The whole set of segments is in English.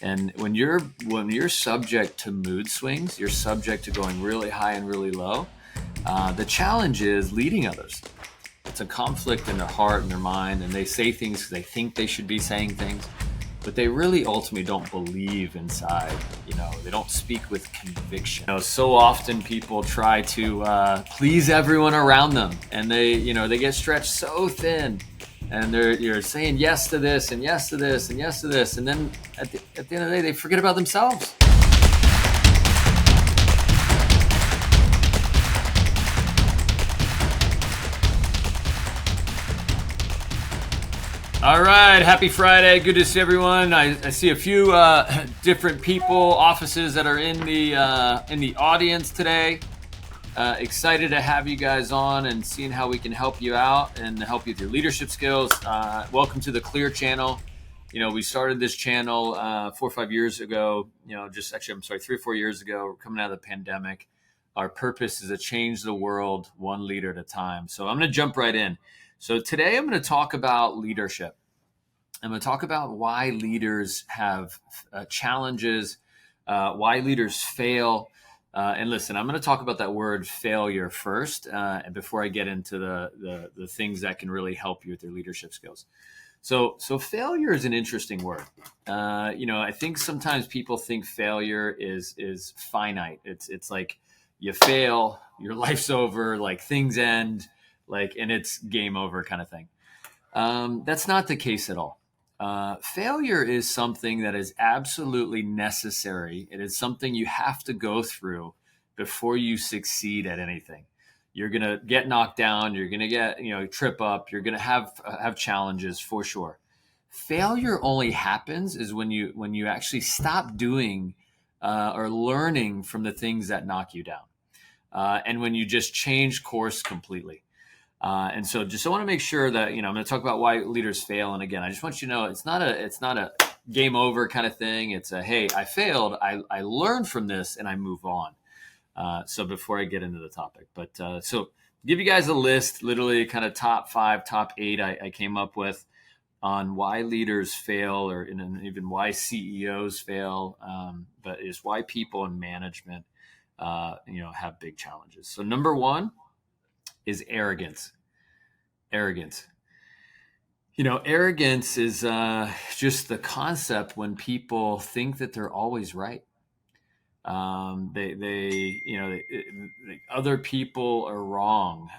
And when you're subject to mood swings, you're subject to going really high and really low. The challenge is leading others. It's a conflict in their heart and their mind, and they say things because they think they should be saying things, but they really ultimately don't believe inside. They don't speak with conviction. So often people try to please everyone around them, and they get stretched so thin, and you're saying yes to this and yes to this and yes to this, and then at the end of the day, they forget about themselves. All right, happy Friday. Good to see everyone. I see a few different people, offices that are in the audience today. Excited to have you guys on and seeing how we can help you out and help you with your leadership skills. Welcome to the Clear channel. We started this channel 4 or 5 years ago. I'm sorry, 3 or 4 years ago. We're coming out of the pandemic. Our purpose is to change the world one leader at a time. So I'm going to jump right in. So today I'm going to talk about leadership. I'm going to talk about why leaders have challenges, why leaders fail. And listen, I'm going to talk about that word failure first, and before I get into the things that can really help you with your leadership skills. So failure is an interesting word. I think sometimes people think failure is finite. It's like you fail, your life's over, like things end, and it's game over kind of thing. That's not the case at all. Failure is something that is absolutely necessary. It is something you have to go through before you succeed at anything. You're going to get knocked down. You're going to get, trip up. You're going to have challenges for sure. Failure only happens is when you actually stop doing or learning from the things that knock you down. And when you just change course completely. And so I want to make sure that, I'm going to talk about why leaders fail. And again, I just want you to know it's not a game over kind of thing. It's hey, I failed. I learned from this and I move on. So before I get into the topic, so give you guys a list, literally kind of top 5, top 8 I came up with on why leaders fail, or even why CEOs fail. But it's why people in management, have big challenges. So number 1 is arrogance. Arrogance. Arrogance is just the concept when people think that they're always right. Other people are wrong.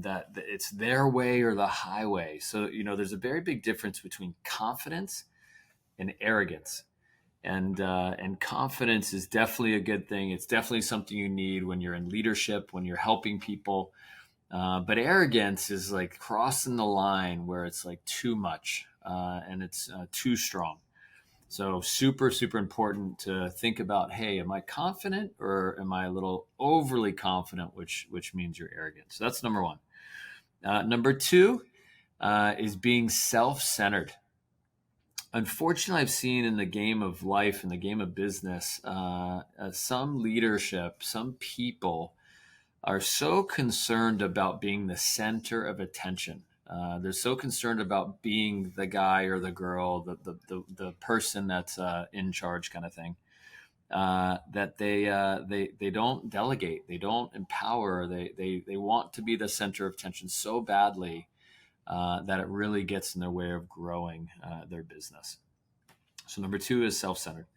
That it's their way or the highway. So there's a very big difference between confidence and arrogance. And confidence is definitely a good thing. It's definitely something you need when you're in leadership, when you're helping people. But arrogance is like crossing the line where it's like too much and it's too strong. So super, super important to think about, hey, am I confident or am I a little overly confident, which means you're arrogant. So that's number 1. Number 2 is being self-centered. Unfortunately, I've seen in the game of life, in the game of business, some leadership, some people are so concerned about being the center of attention. They're so concerned about being the guy or the girl, the person that's in charge, kind of thing, that they don't delegate, they don't empower, they want to be the center of attention so badly that it really gets in their way of growing their business. So number 2 is self-centered.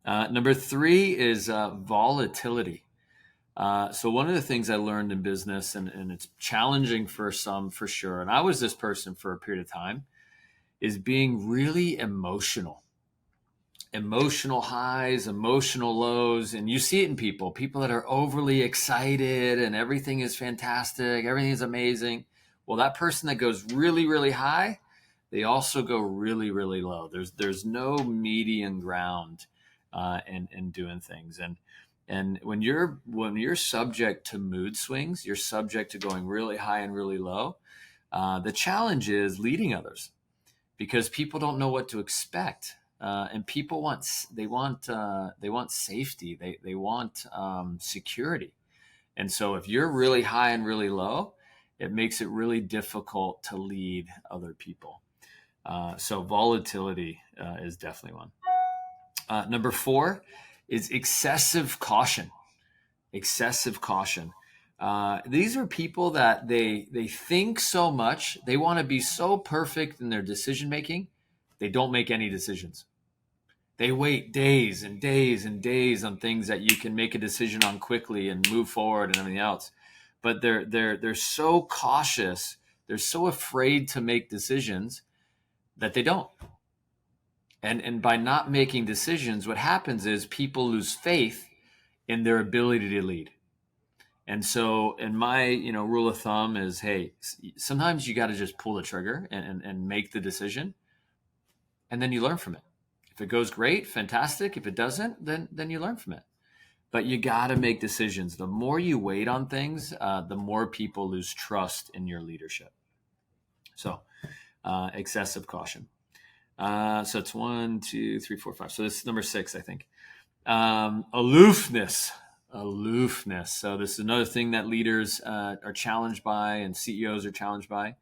Number 3 is volatility. So one of the things I learned in business, and it's challenging for some for sure, and I was this person for a period of time, is being really emotional. Emotional highs, emotional lows, and you see it in people that are overly excited and everything is fantastic, everything is amazing. Well, that person that goes really, really high, they also go really, really low. There's no median ground in doing things. And when you're subject to mood swings, you're subject to going really high and really low. The challenge is leading others because people don't know what to expect, and people want safety. They want security, and so if you're really high and really low, it makes it really difficult to lead other people. So volatility is definitely one. Number four is excessive caution. Excessive caution. These are people that they think so much. They want to be so perfect in their decision making. They don't make any decisions. They wait days and days and days on things that you can make a decision on quickly and move forward and everything else. But they're so cautious. They're so afraid to make decisions that they don't. And by not making decisions, what happens is people lose faith in their ability to lead. And so, in my rule of thumb is, hey, sometimes you got to just pull the trigger and make the decision, and then you learn from it. If it goes great, fantastic. If it doesn't, then you learn from it. But you got to make decisions. The more you wait on things, the more people lose trust in your leadership. So, excessive caution. So it's 1, 2, 3, 4, 5. So this is number 6, I think. Aloofness. Aloofness. So this is another thing that leaders are challenged by, and CEOs are challenged by,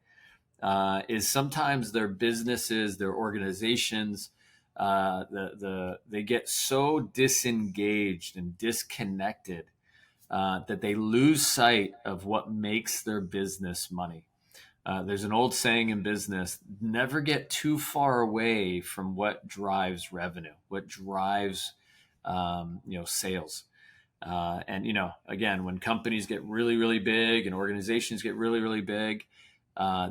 is sometimes their businesses, their organizations, they get so disengaged and disconnected that they lose sight of what makes their business money. There's an old saying in business: never get too far away from what drives revenue, what drives sales. And again, when companies get really, really big and organizations get really, really big,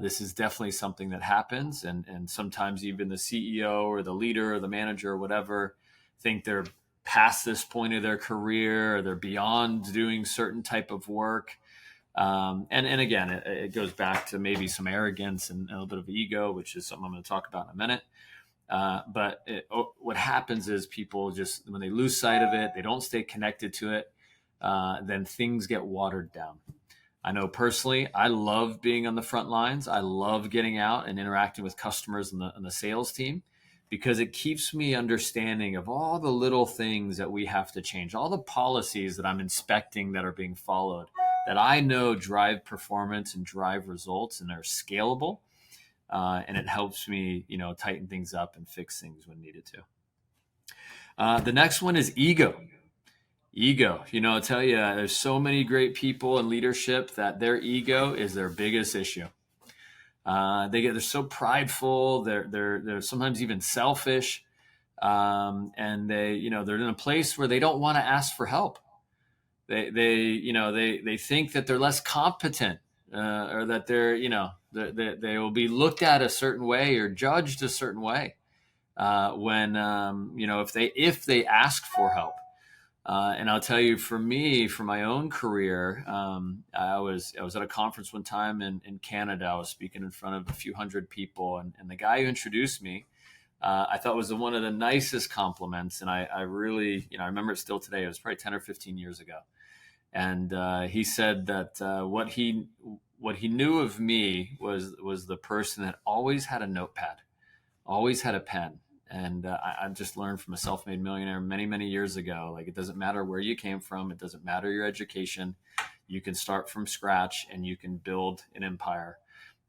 this is definitely something that happens. And sometimes even the CEO or the leader or the manager or whatever think they're past this point of their career, or they're beyond doing certain type of work. And again, it goes back to maybe some arrogance and a little bit of ego, which is something I'm going to talk about in a minute. But what happens is people just, when they lose sight of it, they don't stay connected to it, then things get watered down. I know personally, I love being on the front lines. I love getting out and interacting with customers and the sales team, because it keeps me understanding of all the little things that we have to change, all the policies that I'm inspecting that are being followed, that I know drive performance and drive results and are scalable. And it helps me, tighten things up and fix things when needed to. The next one is ego. Ego. I'll tell you, there's so many great people in leadership that their ego is their biggest issue. They're so prideful. They're sometimes even selfish, and they're in a place where they don't want to ask for help. They think that they're less competent, or that they will be looked at a certain way or judged a certain way when if they ask for help. And I'll tell you, for me, for my own career, I was at a conference one time in Canada. I was speaking in front of a few hundred people, and the guy who introduced me, I thought was one of the nicest compliments. And I really, I remember it still today. It was probably 10 or 15 years ago. And he said that what he knew of me was the person that always had a notepad, always had a pen. And I've just learned from a self-made millionaire many, many years ago, like, it doesn't matter where you came from. It doesn't matter your education. You can start from scratch and you can build an empire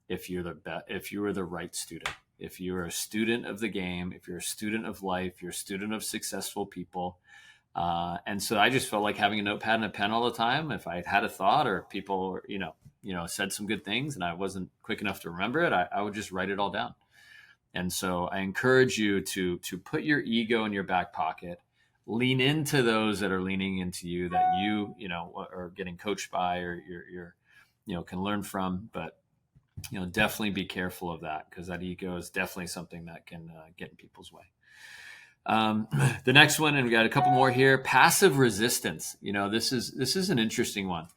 if you are the right student. If you're a student of the game, if you're a student of life, you're a student of successful people. And so I just felt like having a notepad and a pen all the time. If I had a thought, or people, said some good things and I wasn't quick enough to remember it, I would just write it all down. And so I encourage you to put your ego in your back pocket, lean into those that are leaning into you, that you are getting coached by, or you're can learn from. But definitely be careful of that, because that ego is definitely something that can get in people's way. The next one, and we got a couple more here: passive resistance. This is an interesting one.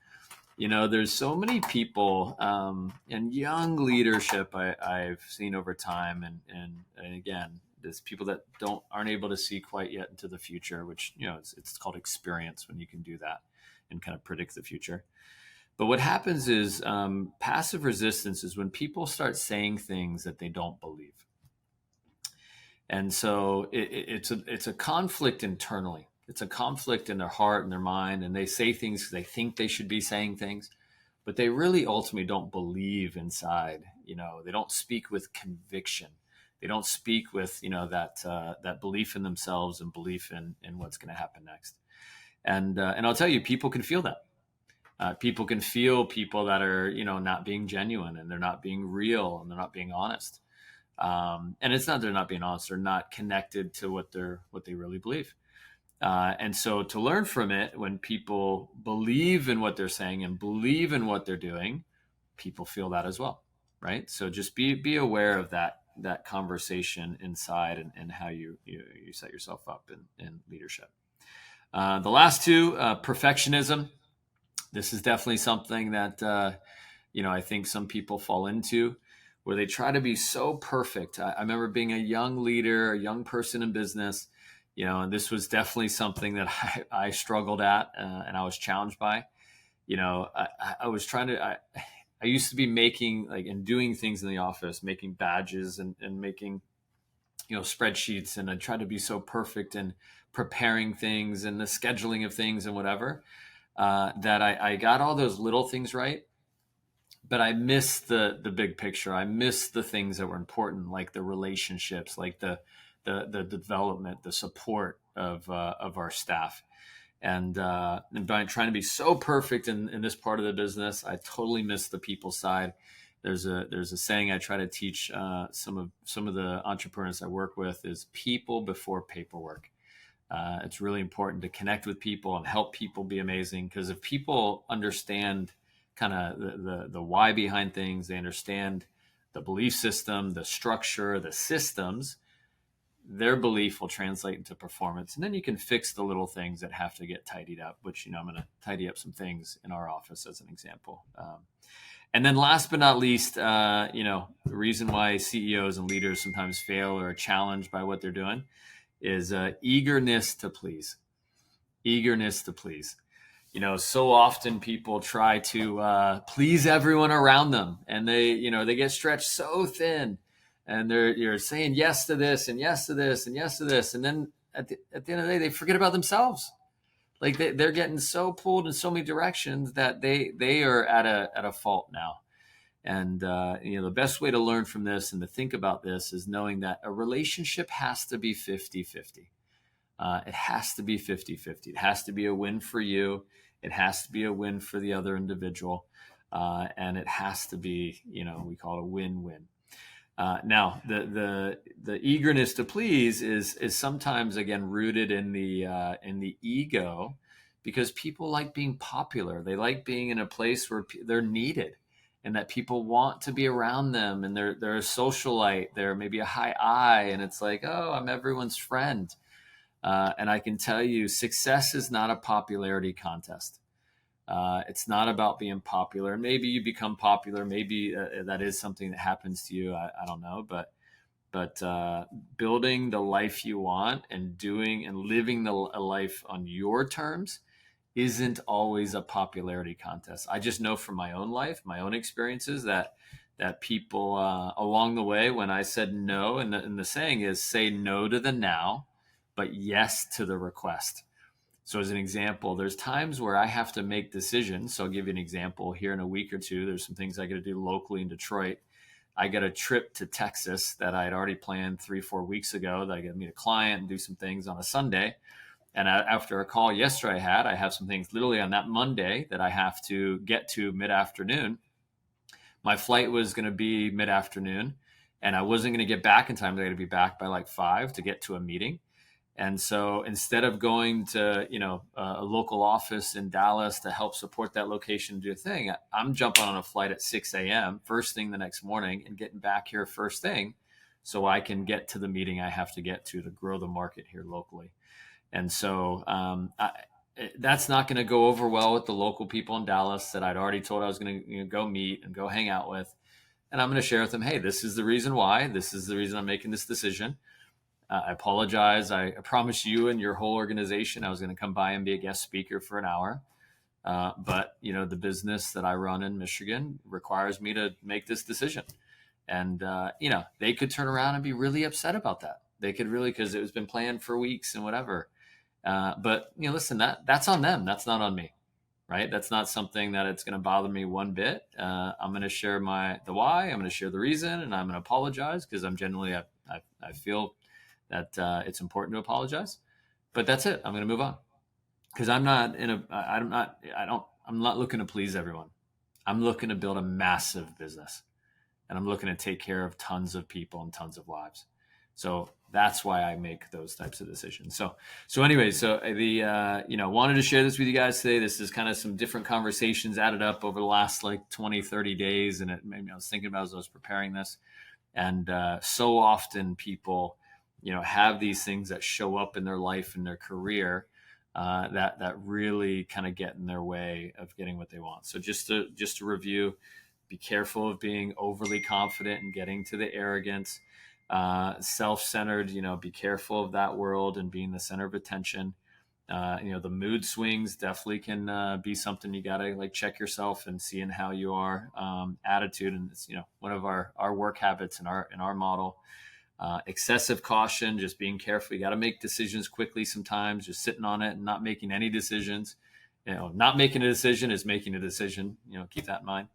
There's so many people in young leadership I've seen over time, and again, there's people that aren't able to see quite yet into the future, which it's called experience, when you can do that and kind of predict the future. But what happens is passive resistance is when people start saying things that they don't believe, and so it's a conflict internally. It's a conflict in their heart and their mind, and they say things because they think they should be saying things, but they really ultimately don't believe inside. They don't speak with conviction. They don't speak with, that belief in themselves and belief in what's going to happen next. And I'll tell you, people can feel that. People can feel people that are, not being genuine, and they're not being real, and they're not being honest. And it's not they're not being honest; they're not connected to what they really believe. And so to learn from it, when people believe in what they're saying and believe in what they're doing, people feel that as well, right? So just be aware of that conversation inside, and how you set yourself up in leadership. The last two, perfectionism. This is definitely something that I think some people fall into, where they try to be so perfect. I remember being a young leader, a young person in business, and this was definitely something that I struggled at, and I was challenged by. I was trying to. I used to be making and doing things in the office, making badges and making spreadsheets, and I tried to be so perfect and preparing things and the scheduling of things and whatever, that I got all those little things right, but I missed the big picture. I missed the things that were important, like the relationships, like the development, the support of our staff. And by trying to be so perfect in this part of the business, I totally missed the people side. There's a saying I try to teach some of the entrepreneurs I work with is people before paperwork. It's really important to connect with people and help people be amazing, because if people understand kind of the why behind things, they understand the belief system, the structure, the systems, their belief will translate into performance. And then you can fix the little things that have to get tidied up, which, I'm going to tidy up some things in our office as an example. And then last but not least, the reason why CEOs and leaders sometimes fail or are challenged by what they're doing is eagerness to please. Eagerness to please. So often people try to please everyone around them, and they get stretched so thin, and you're saying yes to this and yes to this and yes to this, and then at the end of the day, they forget about themselves. Like they're getting so pulled in so many directions that they are at a fault now. And the best way to learn from this and to think about this is knowing that a relationship has to be 50-50. It has to be 50-50. It has to be a win for you. It has to be a win for the other individual. And it has to be, we call it a win-win. Now, the eagerness to please is sometimes, again, rooted in the ego, because people like being popular. They like being in a place where they're needed, and that people want to be around them, and they're a socialite. They're maybe a high I, and it's like, oh, I'm everyone's friend. And I can tell you, success is not a popularity contest. It's not about being popular. Maybe you become popular. Maybe that is something that happens to you. I don't know, but building the life you want and doing and living a life on your terms isn't always a popularity contest. I just know from my own life, my own experiences, that people along the way, when I said no, and the saying is, say no to the now, but yes to the request. So as an example, there's times where I have to make decisions. So I'll give you an example. Here in a week or two, there's some things I got to do locally in Detroit. I got a trip to Texas that I had already planned 3-4 weeks ago, that I got to meet a client and do some things on a Sunday. And after a call yesterday I have some things literally on that Monday that I have to get to mid-afternoon. My flight was going to be mid-afternoon, and I wasn't going to get back in time. I got to be back by like 5 to get to a meeting. And so instead of going to, a local office in Dallas to help support that location and do a thing, I'm jumping on a flight at 6 a.m. first thing the next morning and getting back here first thing so I can get to the meeting I have to get to grow the market here locally. And so that's not going to go over well with the local people in Dallas that I'd already told I was going to go meet and go hang out with. And I'm going to share with them, hey, this is the reason why. This is the reason I'm making this decision. I apologize. I promised you and your whole organization I was going to come by and be a guest speaker for an hour. But, the business that I run in Michigan requires me to make this decision. And, they could turn around and be really upset about that. They could really, because it was been planned for weeks and whatever. But, listen, that's on them. That's not on me. Right. That's not something that it's going to bother me one bit. I'm going to share the why. I'm going to share the reason, and I'm going to apologize because I'm generally a I feel that it's important to apologize, but that's it. I'm going to move on because I'm not looking to please everyone. I'm looking to build a massive business, and I'm looking to take care of tons of people and tons of lives. So that's why I make those types of decisions. So anyway, wanted to share this with you guys today. This is kind of some different conversations added up over the last like 20, 30 days. And it made me, I was thinking about as I was preparing this. And so often people, have these things that show up in their life and their career that really kind of get in their way of getting what they want. So just to review, be careful of being overly confident and getting to the arrogance. Self-centered, be careful of that world and being the center of attention. The mood swings definitely can be something you got to like check yourself and seeing how you are. Attitude, and it's one of our work habits in our model. Excessive caution, just being careful. You got to make decisions quickly sometimes. Just sitting on it and not making any decisions. Not making a decision is making a decision. Keep that in mind.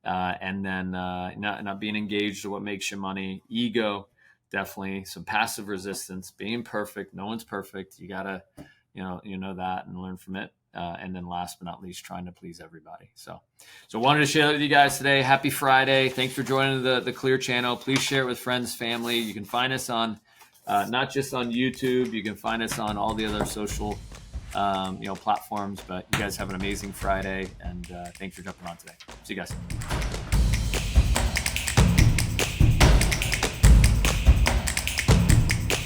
And then not being engaged to what makes you money. Ego, definitely some passive resistance. Being perfect, no one's perfect. You gotta, that and learn from it. And then last but not least, trying to please everybody. So wanted to share that with you guys today. Happy Friday! Thanks for joining the Clear channel. Please share it with friends, family. You can find us on not just on YouTube. You can find us on all the other social platforms. But you guys have an amazing Friday, and thanks for jumping on today. See you guys.